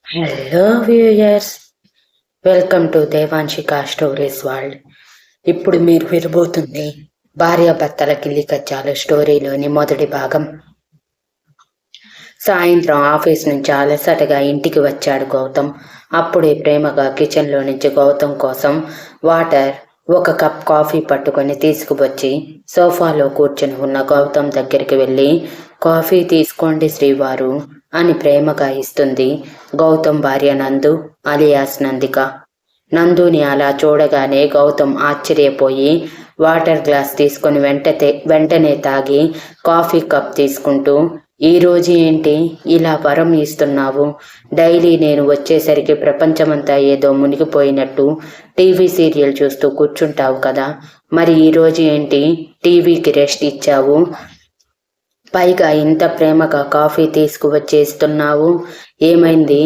Hello viewers, welcome to Devanshika stories world. ఇప్పుడు మీరు వినబోతుంది భార్యాభర్తల కిల్లి కచ్చాలు స్టోరీలోని మొదటి భాగం. సాయంత్రం ఆఫీస్ నుంచి అలసటగా ఇంటికి వచ్చాడు గౌతమ్. అప్పుడే ప్రేమగా కిచెన్లో నుంచి గౌతమ్ కోసం వాటర్, ఒక కప్ కాఫీ పట్టుకొని తీసుకువచ్చి సోఫాలో కూర్చుని ఉన్న గౌతమ్ దగ్గరికి వెళ్ళి, కాఫీ తీసుకోండి శ్రీవారు అని ప్రేమగా ఇస్తుంది గౌతమ్ భార్య నందు అలియాస్ నందిక. నందుని అలా చూడగానే గౌతమ్ ఆశ్చర్యపోయి వాటర్ గ్లాస్ తీసుకుని వెంటనే తాగి కాఫీ కప్ తీసుకుంటూ, ఈరోజు ఏంటి ఇలా వరం ఇస్తున్నావు? డైలీ నేను వచ్చేసరికి ప్రపంచమంతా ఏదో మునిగిపోయినట్టు టీవీ సీరియల్ చూస్తూ కూర్చుంటావు కదా, మరి ఈరోజు ఏంటి టీవీకి రెస్ట్ ఇచ్చావు? పైగా ఇంత ప్రేమగా కాఫీ తీసుకువచ్చేస్తున్నావు, ఏమైంది,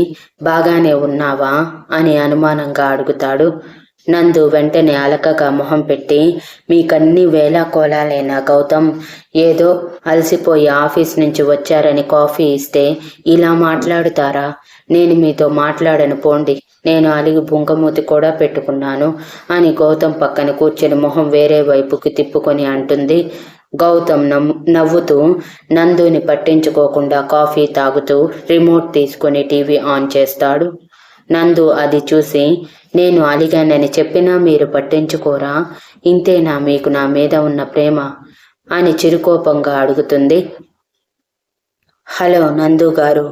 బాగానే ఉన్నావా అని అనుమానంగా అడుగుతాడు. నందు వెంటనే అలకగా మొహం పెట్టి, మీకన్నీ వేళాకోళాలేనా గౌతమ్? ఏదో అలసిపోయి ఆఫీస్ నుంచి వచ్చారని కాఫీ ఇస్తే ఇలా మాట్లాడుతారా? నేను మీతో మాట్లాడను పోండి, నేను అలిగి బుంగమూతి కూడా పెట్టుకున్నాను అని గౌతమ్ పక్కన కూర్చొని మొహం వేరే వైపుకి తిప్పుకొని అంటుంది. గౌతమ్ నవ్వుతూ నందుని పట్టించుకోకుండా కాఫీ తాగుతూ రిమోట్ తీసుకుని టీవీ ఆన్ చేస్తాడు. నందు అది చూసి, నేను అలిగానని చెప్పినా మీరు పట్టించుకోరా? ఇంతేనా మీకు నా మీద ఉన్న ప్రేమ అని చిరుకోపంగా అడుగుతుంది. హలో నందు గారు,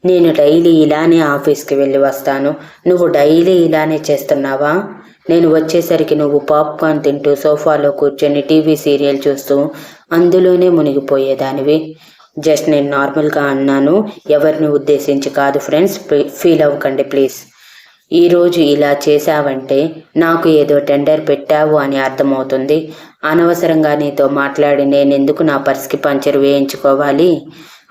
నేను డైలీ ఇలానే ఆఫీస్కి వెళ్ళి వస్తాను, నువ్వు డైలీ ఇలానే చేస్తున్నావా? నేను వచ్చేసరికి నువ్వు పాప్కార్న్ తింటూ సోఫాలో కూర్చొని టీవీ సీరియల్ చూస్తూ అందులోనే మునిగిపోయేదానివి. జస్ట్ నేను నార్మల్గా అన్నాను, ఎవరిని ఉద్దేశించి కాదు ఫ్రెండ్స్, ఫీల్ అవ్వకండి ప్లీజ్. ఈరోజు ఇలా చేశావంటే నాకు ఏదో టెండర్ పెట్టావు అని అర్థమవుతుంది. అనవసరంగా నీతో మాట్లాడి నేనెందుకు నా పర్స్కి పంచర్ వేయించుకోవాలి?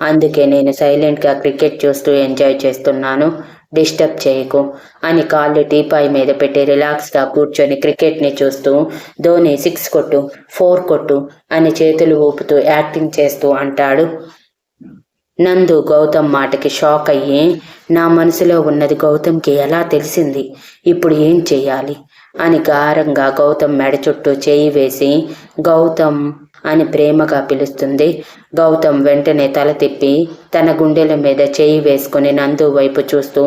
అందుకే నేను సైలెంట్గా క్రికెట్ చూస్తూ ఎంజాయ్ చేస్తున్నాను, డిస్టర్బ్ చేయకు అని కాళ్ళు టీపాయ్ మీద పెట్టి రిలాక్స్గా కూర్చొని క్రికెట్ని చూస్తూ, ధోని 6 కొట్టు, 4 కొట్టు అని చేతులు ఊపుతూ యాక్టింగ్ చేస్తూ అంటాడు. నందు గౌతమ్ మాటకి షాక్ అయ్యి, నా మనసులో ఉన్నది గౌతమ్కి ఎలా తెలిసింది, ఇప్పుడు ఏం చెయ్యాలి అని గారంగా గౌతమ్ మెడ చుట్టూ చేయి వేసి గౌతమ్ అని ప్రేమగా పిలుస్తుంది. గౌతమ్ వెంటనే తల తిప్పి తన గుండెల మీద చేయి వేసుకుని నందు వైపు చూస్తూ,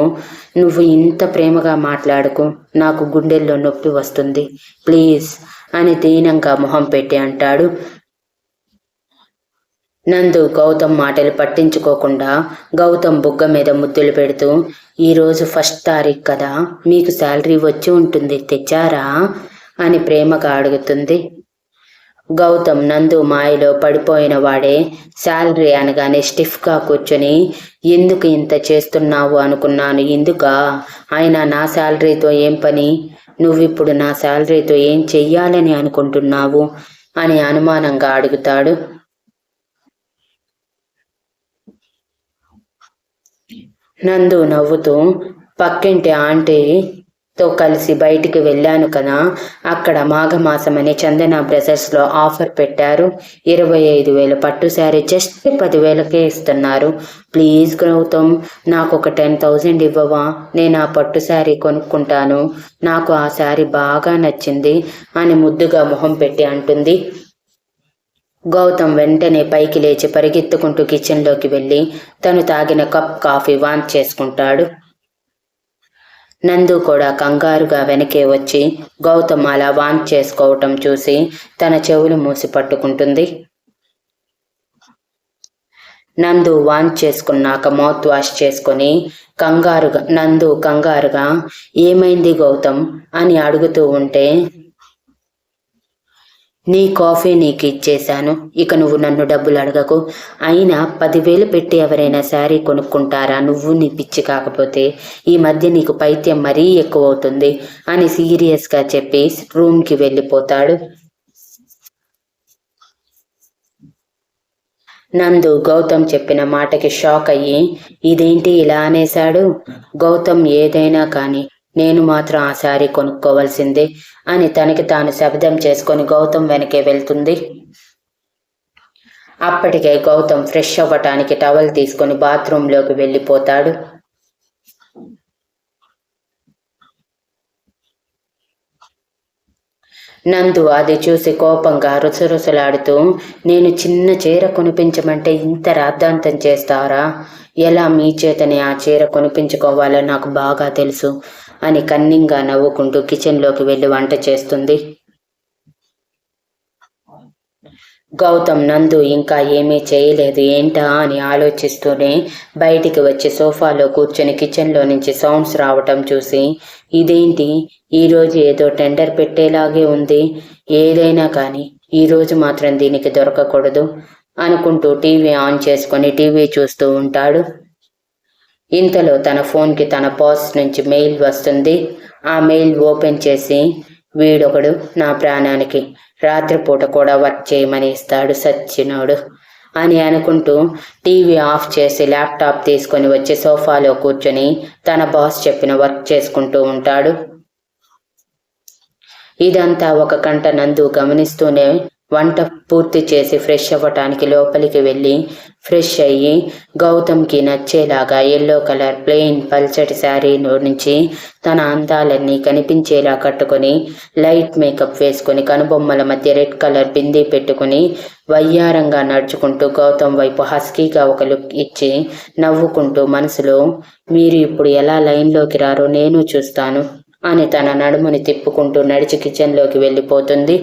నువ్వు ఇంత ప్రేమగా మాట్లాడుకు, నాకు గుండెల్లో నొప్పి వస్తుంది ప్లీజ్ అని దీనంగా మొహం పెట్టి అంటాడు. నందు గౌతమ్ మాటలు పట్టించుకోకుండా గౌతమ్ బుగ్గ మీద ముద్దులు పెడుతూ, ఈరోజు 1వ తారీఖు కదా, మీకు శాలరీ వచ్చి ఉంటుంది, తెచ్చారా అని ప్రేమగా అడుగుతుంది. గౌతమ్ నందు మాయలో పడిపోయిన వాడే శాలరీ అనగానే స్టిఫ్గా కూర్చొని, ఎందుకు ఇంత చేస్తున్నావు అనుకున్నాను, ఎందుకా? అయినా నా శాలరీతో ఏం పని? నువ్విప్పుడు నా శాలరీతో ఏం చెయ్యాలని అనుకుంటున్నావు అని అనుమానంగా అడుగుతాడు. నందు నవ్వుతూ, పక్కింటి ఆంటీతో కలిసి బయటికి వెళ్ళాను కదా, అక్కడ మాఘమాసమని చందన బ్రదర్స్లో ఆఫర్ పెట్టారు, 25,000 పట్టు శారీ జస్ట్ 10,000కే ఇస్తున్నారు. ప్లీజ్ గౌతమ్, నాకు ఒక 10,000 ఇవ్వవా? నేను ఆ పట్టు శారీ కొనుక్కుంటాను, నాకు ఆ శారీ బాగా నచ్చింది అని ముద్దుగా మొహం పెట్టి అంటుంది. గౌతమ్ వెంటనే పైకి లేచి పరిగెత్తుకుంటూ కిచెన్లోకి వెళ్ళి తను తాగిన కప్ కాఫీ వాంచ్ చేసుకుంటాడు. నందు కూడా కంగారుగా వెనకే వచ్చి గౌతమ్ అలా వాంచ్ చేసుకోవటం చూసి తన చెవులు మూసి పట్టుకుంటుంది. నందు వాంచ్ చేసుకున్నాక మౌత్ వాష్ చేసుకుని నందు కంగారుగా ఏమైంది గౌతమ్ అని అడుగుతూ ఉంటే, నీ కాఫీ నీకు ఇచ్చేశాను, ఇక నువ్వు నన్ను డబ్బులు అడగకు. అయినా 10,000 పెట్టి ఎవరైనా శారీ కొనుక్కుంటారా, నువ్వు నీ పిచ్చి కాకపోతే? ఈ మధ్య నీకు పైత్యం మరీ ఎక్కువ అవుతుంది అని సీరియస్గా చెప్పి రూమ్కి వెళ్ళిపోతాడు. నందు గౌతమ్ చెప్పిన మాటకి షాక్ అయ్యి, ఇదేంటి ఇలా అనేశాడు? గౌతమ్ ఏదైనా కానీ నేను మాత్రం ఆ శారీ కొనుక్కోవాల్సిందే అని తనకి తాను శబ్దం చేసుకొని గౌతమ్ వెనకే వెళ్తుంది. అప్పటికే గౌతమ్ ఫ్రెష్ అవ్వటానికి టవల్ తీసుకొని బాత్రూంలోకి వెళ్ళిపోతాడు. నందు అది చూసి కోపంగా రుసరుసలాడుతూ, నేను చిన్న చీర కొనిపించమంటే ఇంత రాద్ధాంతం చేస్తారా? ఎలా మీ చేతని ఆ చీర కొనిపించుకోవాలో నాకు బాగా తెలుసు అని కన్నింగా నవ్వుకుంటూ కిచెన్లోకి వెళ్ళి వంట చేస్తుంది. గౌతమ్ నందు ఇంకా ఏమీ చేయలేదు ఏంటా అని ఆలోచిస్తూనే బయటికి వచ్చి సోఫాలో కూర్చొని కిచెన్లో నుంచి సౌండ్స్ రావటం చూసి, ఇదేంటి ఈరోజు ఏదో టెండర్ పెట్టేలాగే ఉంది, ఏదైనా కానీ ఈరోజు మాత్రం దీనికి దొరకకూడదు అనుకుంటూ టీవీ ఆన్ చేసుకొని టీవీ చూస్తూ ఉంటాడు. ఇంతలో తన ఫోన్కి తన బాస్ నుంచి మెయిల్ వస్తుంది. ఆ మెయిల్ ఓపెన్ చేసి, వీడొకడు నా ప్రాణానికి రాత్రిపూట కూడా వర్క్ చేయమని ఇస్తాడు సచ్చినోడు అని అనుకుంటూ టీవీ ఆఫ్ చేసి ల్యాప్టాప్ తీసుకొని వచ్చి సోఫాలో కూర్చొని తన బాస్ చెప్పిన వర్క్ చేసుకుంటూ ఉంటాడు. ఇదంతా ఒక కంట నందు గమనిస్తూనే వంట పూర్తి చేసి ఫ్రెష్ అవ్వటానికి లోపలికి వెళ్ళి ఫ్రెష్ అయ్యి గౌతమ్కి నచ్చేలాగా ఎల్లో కలర్ ప్లెయిన్ పల్చటి శారీ నుంచి తన అందాలన్నీ కనిపించేలా కట్టుకొని లైట్ మేకప్ వేసుకొని కనుబొమ్మల మధ్య రెడ్ కలర్ బిందీ పెట్టుకుని వయ్యారంగా నడుచుకుంటూ గౌతమ్ వైపు హస్కీగా ఒక లుక్ ఇచ్చి నవ్వుకుంటూ మనసులో, మీరు ఇప్పుడు ఎలా లైన్లోకి రారో నేను చూస్తాను అని తన నడుముని తిప్పుకుంటూ నడిచి కిచెన్లోకి వెళ్ళిపోతుంది.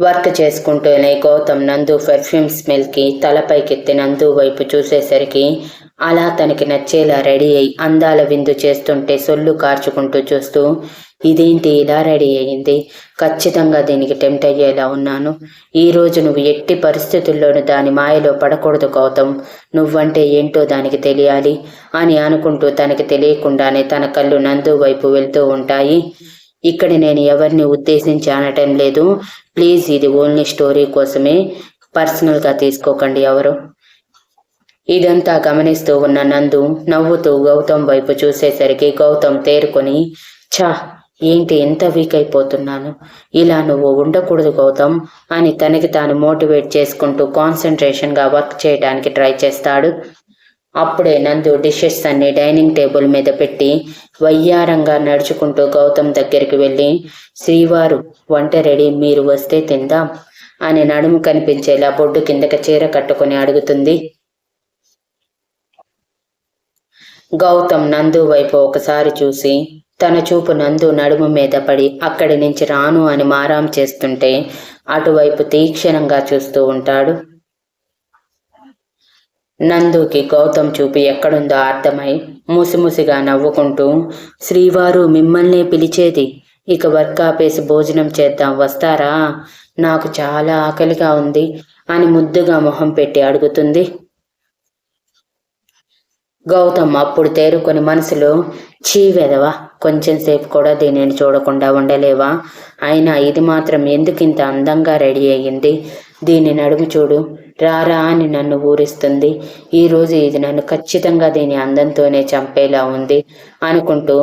వర్క్ చేసుకుంటూనే గౌతమ్ నందు పెర్ఫ్యూమ్ స్మెల్కి తలపైకెత్తి నందు వైపు చూసేసరికి అలా తనకి నచ్చేలా రెడీ అయి అందాల విందు చేస్తుంటే సొల్లు కార్చుకుంటూ చూస్తూ, ఇదేంటి ఇలా రెడీ అయింది, ఖచ్చితంగా దీనికి టెంప్ట్ అయ్యేలా ఉన్నాను, ఈరోజు నువ్వు ఎట్టి పరిస్థితుల్లోనూ దాని మాయలో పడకూడదు గౌతమ్, నువ్వంటే ఏంటో దానికి తెలియాలి అని అనుకుంటూ తనకి తెలియకుండానే తన కళ్ళు నందు వైపు వెళ్తూ ఉంటాయి. ఇక్కడ నేను ఎవరిని ఉద్దేశించి అనటం లేదు, ప్లీజ్ ఇది ఓన్లీ స్టోరీ కోసమే, పర్సనల్గా తీసుకోకండి ఎవరు. ఇదంతా గమనిస్తూ ఉన్న నందు నవ్వుతూ గౌతమ్ వైపు చూసేసరికి గౌతమ్ తేరుకొని, ఛా ఏంటి ఎంత వీక్ అయిపోతున్నాను, ఇలా నువ్వు ఉండకూడదు గౌతమ్ అని తనకి తాను మోటివేట్ చేసుకుంటూ కాన్సన్ట్రేషన్గా వర్క్ చేయడానికి ట్రై చేస్తాడు. అప్పుడే నందు డిషెస్ అన్ని డైనింగ్ టేబుల్ మీద పెట్టి వయ్యారంగా నడుచుకుంటూ గౌతమ్ దగ్గరికి వెళ్ళి, శ్రీవారు వంట రెడీ, మీరు వస్తే తిందాం అని నడుము కనిపించేలా బొడ్డు కిందకి చీర కట్టుకుని అడుగుతుంది. గౌతమ్ నందు వైపు ఒకసారి చూసి తన చూపు నందు నడుము మీద పడి అక్కడి నుంచి రాను అని మారాం చేస్తుంటే అటువైపు తీక్షణంగా చూస్తూ ఉంటాడు. నందుకి గౌతమ్ చూపి ఎక్కడుందో అర్థమై ముసిముసిగా నవ్వుకుంటూ, శ్రీవారు మిమ్మల్నే పిలిచేది, ఇక వర్క్ ఆపేసి భోజనం చేద్దాం వస్తారా, నాకు చాలా ఆకలిగా ఉంది అని ముద్దుగా మొహం పెట్టి అడుగుతుంది. గౌతమ్ అప్పుడు తేరుకొని మనసులో, చీవెదవా, కొంచెం సేపు కూడా దీనిని చూడకుండా ఉండలేవా, అయినా ఇది మాత్రం ఎందుకింత అందంగా రెడీ అయ్యింది, దీని నడుము చూడు, రారా అని నన్ను ఊరిస్తుంది, ఈరోజు ఇది నన్ను ఖచ్చితంగా దీని అందంతోనే చంపేలా ఉంది అనుకుంటూ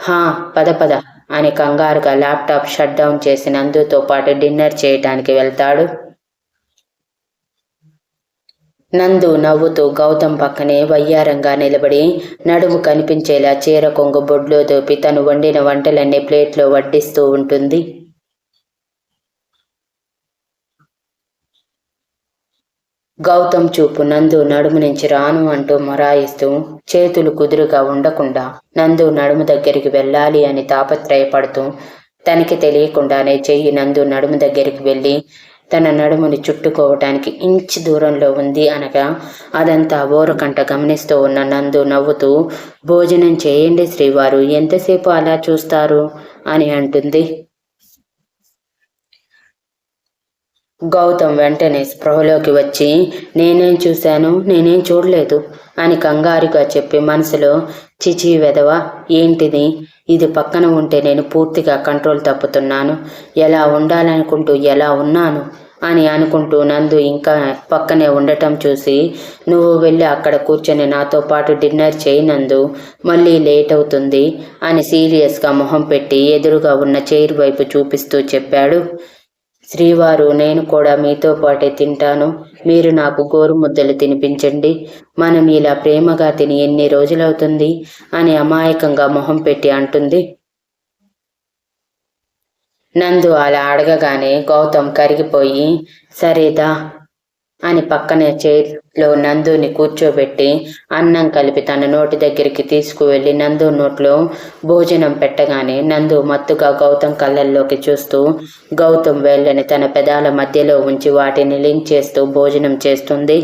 హా పద పద అని కంగారుగా ల్యాప్టాప్ షట్ డౌన్ చేసి నందుతో పాటు డిన్నర్ చేయటానికి వెళ్తాడు. నందు నవ్వుతూ గౌతమ్ పక్కనే వయ్యారంగా నిలబడి నడుము కనిపించేలా చీర కొంగు బొడ్లో దోపి తను వండిన వంటలన్నీ ప్లేట్లో వడ్డిస్తూ ఉంటుంది. గౌతమ్ చూపు నందు నడుము నుంచి రాను అంటూ మొరాయిస్తూ చేతులు కుదురుగా ఉండకుండా నందు నడుము దగ్గరికి వెళ్ళాలి అని తాపత్రయపడుతూ తనకి తెలియకుండానే చెయ్యి నందు నడుము దగ్గరికి వెళ్ళి తన నడుముని చుట్టుకోవటానికి ఇంచు దూరంలో ఉంది అనగా అదంతా ఓరకంట గమనిస్తూ ఉన్న నందు నవ్వుతూ, భోజనం చేయండి శ్రీవారు, ఎంతసేపు అలా చూస్తారు అని అంటుంది. గౌతమ్ వెంటనే స్పృహలోకి వచ్చి, నేనేం చూశాను, నేనేం చూడలేదు అని కంగారుగా చెప్పి మనసులో, చిచి వెదవా ఏంటిది, ఇది పక్కన ఉంటే నేను పూర్తిగా కంట్రోల్ తప్పుతున్నాను, ఎలా ఉండాలనుకుంటూ ఎలా ఉన్నాను అని అనుకుంటూ నందు ఇంకా పక్కనే ఉండటం చూసి, నువ్వు వెళ్ళి అక్కడ కూర్చొని నాతో పాటు డిన్నర్ చేయి నందు, మళ్ళీ లేట్ అవుతుంది అని సీరియస్గా మొహం పెట్టి ఎదురుగా ఉన్న చైర్ వైపు చూపిస్తూ చెప్పాడు. శ్రీవారు, నేను కూడా మీతో పాటే తింటాను, మీరు నాకు గోరు ముద్దలు తినిపించండి, మనం ఇలా ప్రేమగా తిని ఎన్ని రోజులవుతుంది అని అమాయకంగా మొహం పెట్టి అంటుంది. నందు అలా అడగగానే గౌతమ్ కరిగిపోయి సరేదా అని పక్కనే చైర్లో నందుని కూర్చోబెట్టి అన్నం కలిపి తన నోటి దగ్గరికి తీసుకువెళ్ళి నందు నోట్లో భోజనం పెట్టగానే నందు మత్తుగా గౌతమ్ కళ్ళల్లోకి చూస్తూ గౌతమ్ వేళ్ళని తన పెదాల మధ్యలో ఉంచి వాటిని లింక్ చేస్తూ భోజనం చేస్తుంది.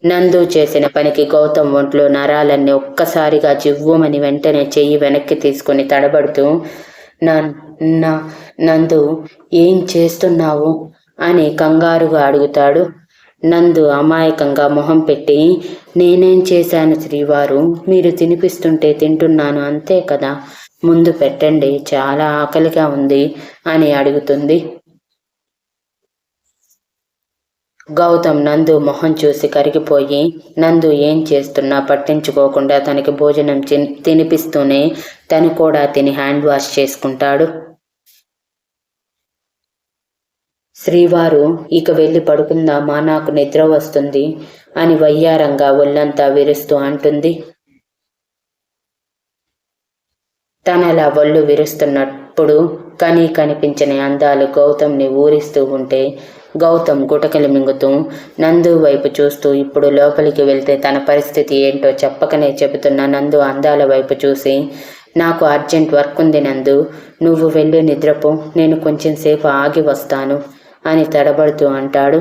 నందు చేసిన పనికి గౌతమ్ ఒంట్లో నరాలన్నీ ఒక్కసారిగా జివ్వుమని వెంటనే చెయ్యి వెనక్కి తీసుకుని తడబడుతూ నందు ఏం చేస్తున్నావు అని కంగారుగా అడుగుతాడు. నందు అమాయకంగా మొహం పెట్టి నేనేం చేశాను శ్రీవారు, మీరు తినిపిస్తుంటే తింటున్నాను అంతే కదా, ముందు పెట్టండి, చాలా ఆకలిగా ఉంది అని అడుగుతుంది. గౌతమ్ నందు మొహం చూసి కరిగిపోయి నందు ఏం చేస్తున్నా పట్టించుకోకుండా తనకి భోజనం తినిపిస్తూనే తను కూడా తిని హ్యాండ్ వాష్ చేసుకుంటాడు. శ్రీవారు ఇక వెళ్ళి పడుకుందామా, నాకు నిద్ర వస్తుంది అని వయ్యారంగా ఒళ్ళంతా విరుస్తూ అంటుంది. తనలా ఒళ్ళు విరుస్తున్నప్పుడు కనిపించని అందాలు గౌతమ్ని ఊరిస్తూ ఉంటే గౌతమ్ గుటకలు మింగుతూ నందు వైపు చూస్తూ ఇప్పుడు లోపలికి వెళ్తే తన పరిస్థితి ఏంటో చెప్పకనే చెబుతున్న నందు అందాల వైపు చూసి నాకు అర్జెంట్ వర్క్ ఉంది నందు, నువ్వు వెళ్ళి నిద్రపో, నేను కొంచెం సేపు ఆగి వస్తాను అని తడబడుతూ అంటాడు.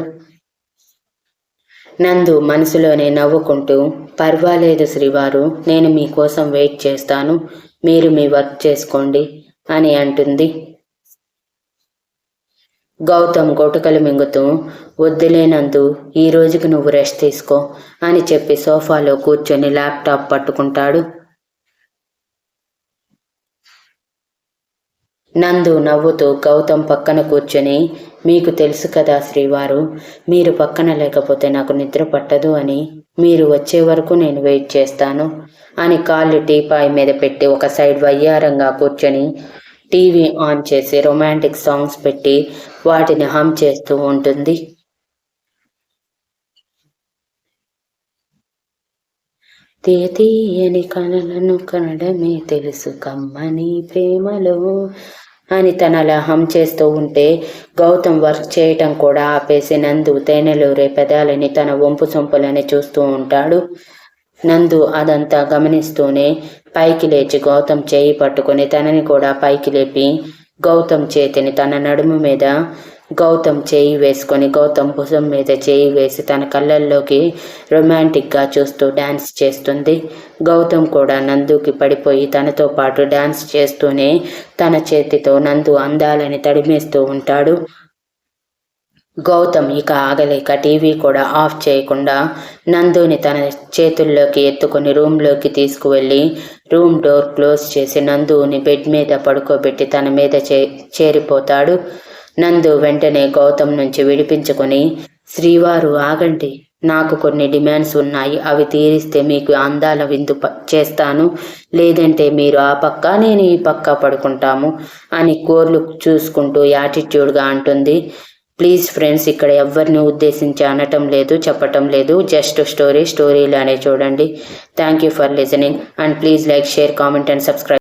నందు మనసులోనే నవ్వుకుంటూ పర్వాలేదు శ్రీవారు, నేను మీకోసం వెయిట్ చేస్తాను, మీరు మీ వర్క్ చేసుకోండి అని అంటుంది. గౌతమ్ గొటుకలు మింగుతూ వద్దులే నందు, ఈ రోజుకి నువ్వు రెస్ట్ తీసుకో అని చెప్పి సోఫాలో కూర్చొని ల్యాప్టాప్ పట్టుకుంటాడు. నందు నవ్వుతూ గౌతమ్ పక్కన కూర్చొని మీకు తెలుసు కదా శ్రీవారు, మీరు పక్కన లేకపోతే నాకు నిద్ర పట్టదు అని, మీరు వచ్చే వరకు నేను వెయిట్ చేస్తాను అని కాళ్ళు టీపాయ్ మీద పెట్టి ఒక సైడ్ వయ్యారంగా కూర్చొని టీవీ ఆన్ చేసి రొమాంటిక్ సాంగ్స్ పెట్టి వాటిని హమ్ చేస్తూ ఉంటుంది. తీయని కలలను కనడమే తెలుసు కమ్మని ప్రేమలో అని తనలా హమ్ చేస్తూ ఉంటే గౌతమ్ వర్క్ చేయటం కూడా ఆపేసి నందు తేనెలూరే పెదాలని తన వంపు సొంపులని చూస్తూ ఉంటాడు. నందు అదంతా గమనిస్తూనే పైకి లేచి గౌతమ్ చేయి పట్టుకుని తనని కూడా పైకి లేపి గౌతమ్ చేతిని తన నడుము మీద గౌతమ్ చేయి వేసుకొని గౌతమ్ భుజం మీద చేయి వేసి తన కళ్ళల్లోకి రొమాంటిక్గా చూస్తూ డ్యాన్స్ చేస్తుంది. గౌతమ్ కూడా నందుకి పడిపోయి తనతో పాటు డ్యాన్స్ చేస్తూనే తన చేతితో నందు అందాలని తడిమేస్తూ ఉంటాడు. గౌతమ్ ఇక ఆగలేక టీవీ కూడా ఆఫ్ చేయకుండా నందుని తన చేతుల్లోకి ఎత్తుకొని రూమ్లోకి తీసుకువెళ్ళి రూమ్ డోర్ క్లోజ్ చేసి నందుని బెడ్ మీద పడుకోబెట్టి తన మీద చేరిపోతాడు. నందు వెంటనే గౌతమ్ నుంచి విడిపించుకొని శ్రీవారు ఆగండి, నాకు కొన్ని డిమాండ్స్ ఉన్నాయి, అవి తీరిస్తే మీకు అందాల విందు చేస్తాను, లేదంటే మీరు ఆ పక్క నేను ఈ పక్క పడుకుంటాము అని కోర్లు చూసుకుంటూ యాటిట్యూడ్గా అంటుంది. ప్లీజ్ ఫ్రెండ్స్, ఇక్కడ ఎవరిని ఉద్దేశించి అనటం లేదు, చెప్పటం లేదు, జస్ట్ స్టోరీలానే చూడండి. Thank you for listening and please like, share, comment and subscribe.